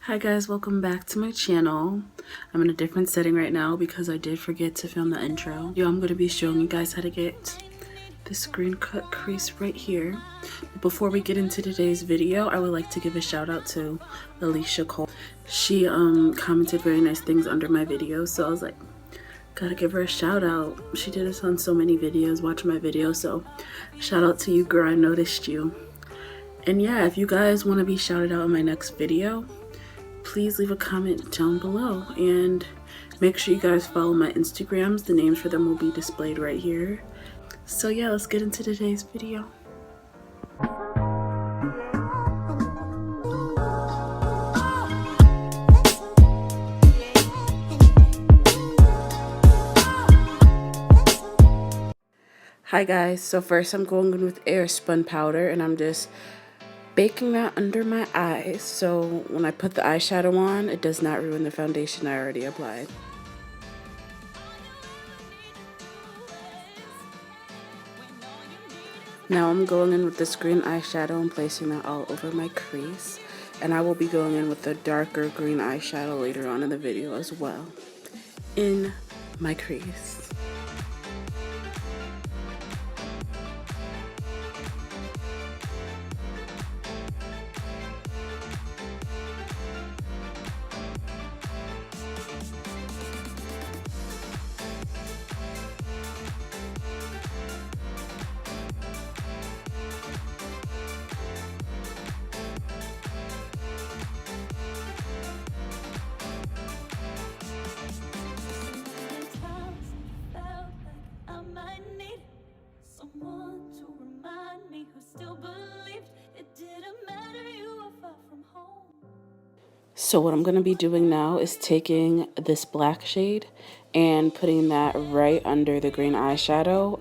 Hi guys, welcome back to my channel. I'm in a different setting right now because I did forget to film the intro. I'm going to be showing you guys how to get this green cut crease right here. But before we get into today's video, I would like to give a shout out to Alicia Cole. She commented very nice things under my video, so I was like, gotta give her a shout out. She did this on so many videos, watch my videos, so shout out to you, girl. I noticed you. And yeah, if you guys want to be shouted out in my next video, please leave a comment down below and make sure you guys follow my Instagrams. The names for them will be displayed right here. So yeah, let's get into today's video. Hi guys, so first I'm going in with air spun powder and I'm just baking that under my eyes, so when I put the eyeshadow on, it does not ruin the foundation I already applied. Now I'm going in with this green eyeshadow and placing that all over my crease, and I will be going in with the darker green eyeshadow later on in the video as well, in my crease. So what I'm going to be doing now is taking this black shade and putting that right under the green eyeshadow.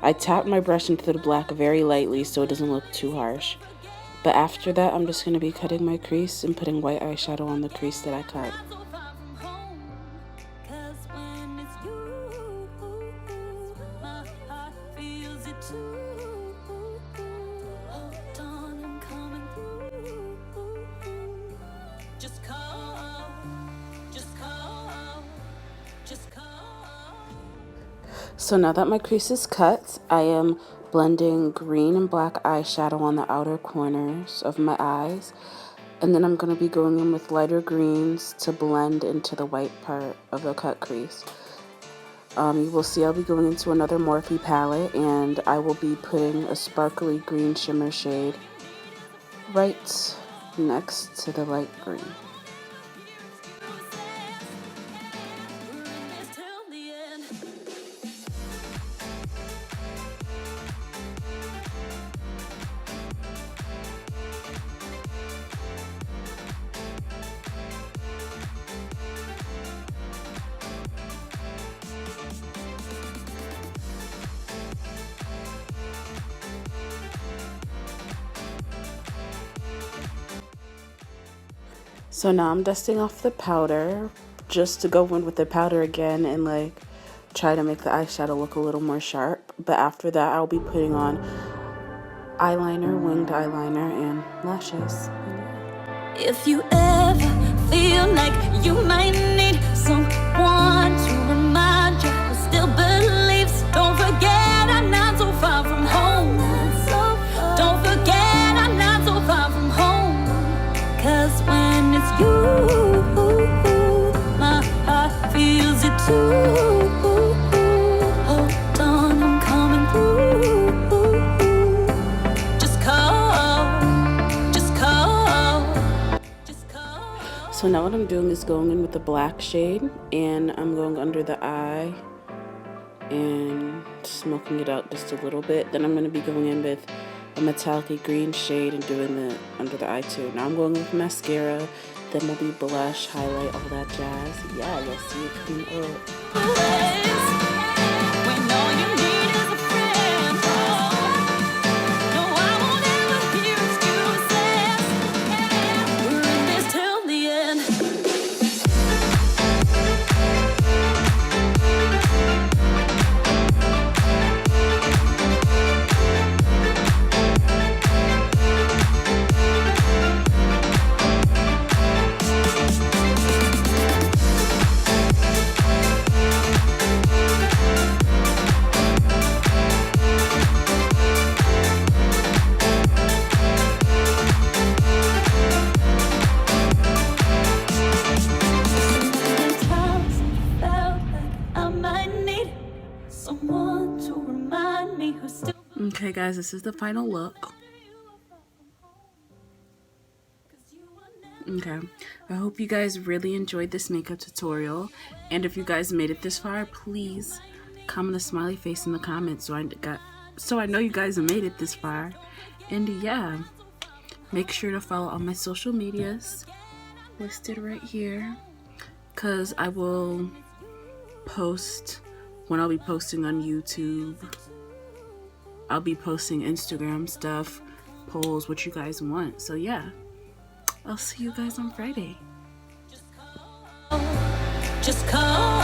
I tapped my brush into the black very lightly so it doesn't look too harsh. But after that, I'm just going to be cutting my crease and putting white eyeshadow on the crease that I cut. So now that my crease is cut, I am blending green and black eyeshadow on the outer corners of my eyes. And then I'm going to be going in with lighter greens to blend into the white part of the cut crease. You will see I'll be going into another Morphe palette, and I will be putting a sparkly green shimmer shade right next to the light green. So now I'm dusting off the powder just to go in with the powder again and try to make the eyeshadow look a little more sharp. But after that, I'll be putting on eyeliner, winged eyeliner, and lashes. If you ever feel like you might need someone to remind you who still believes, don't forget I'm not so far from home. Don't forget I'm not so far from home. 'Cause when it's you, my heart feels it too. Hold on, I'm coming through. Just call, just call, just call. So now what I'm doing is going in with the black shade, and I'm going under the eye and smoking it out just a little bit. Then I'm going to be going in with a metallic green shade and doing the under the eye too. Now I'm going with mascara, then will be blush, highlight, all that jazz. Yeah, you'll see it coming up. Okay guys, this is the final look. Okay, I hope you guys really enjoyed this makeup tutorial, and if you guys made it this far, please comment a smiley face in the comments so I know you guys made it this far. And yeah, make sure to follow all my social medias listed right here, because I will post when I'll be posting on YouTube. I'll be posting Instagram stuff, polls, what you guys want. So yeah, I'll see you guys on Friday. Just call.